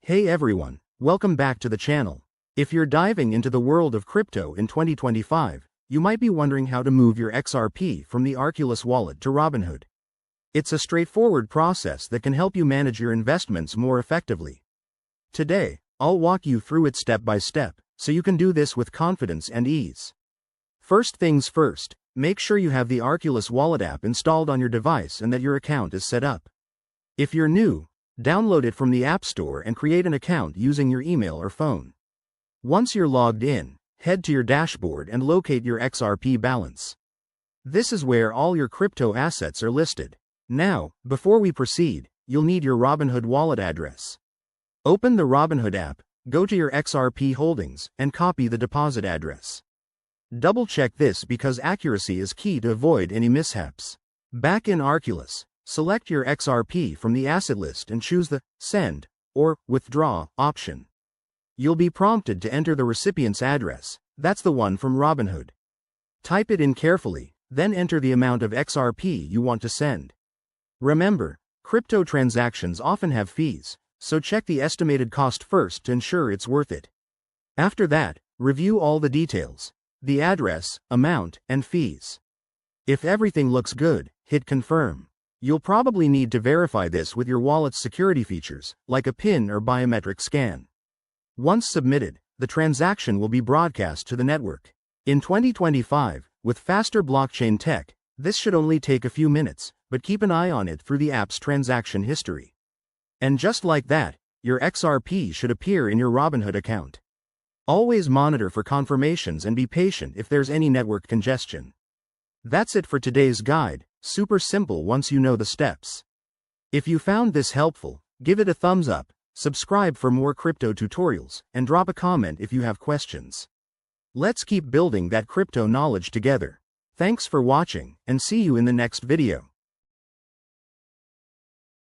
Hey everyone, welcome back to the channel. If you're diving into the world of crypto in 2025, you might be wondering how to move your XRP from the Arculus Wallet to Robinhood. It's a straightforward process that can help you manage your investments more effectively. Today, I'll walk you through it step by step, so you can do this with confidence and ease. First things first, make sure you have the Arculus Wallet app installed on your device and that your account is set up. If you're new, download it from the App Store and create an account using your email or phone. Once you're logged in, head to your dashboard and locate your XRP balance. This is where all your crypto assets are listed. Now, before we proceed, you'll need your Robinhood wallet address. Open the Robinhood app, go to your XRP holdings, and copy the deposit address. Double-check this because accuracy is key to avoid any mishaps. Back in Arculus, select your XRP from the asset list and choose the Send or Withdraw option. You'll be prompted to enter the recipient's address, that's the one from Robinhood. Type it in carefully, then enter the amount of XRP you want to send. Remember, crypto transactions often have fees, so check the estimated cost first to ensure it's worth it. After that, review all the details, the address, amount, and fees. If everything looks good, hit Confirm. You'll probably need to verify this with your wallet's security features, like a PIN or biometric scan. Once submitted, the transaction will be broadcast to the network. In 2025, with faster blockchain tech, this should only take a few minutes, but keep an eye on it through the app's transaction history. And just like that, your XRP should appear in your Robinhood account. Always monitor for confirmations and be patient if there's any network congestion. That's it for today's guide. Super simple once you know the steps. If you found this helpful, give it a thumbs up, subscribe for more crypto tutorials, and drop a comment if you have questions. Let's keep building that crypto knowledge together. Thanks for watching, and see you in the next video.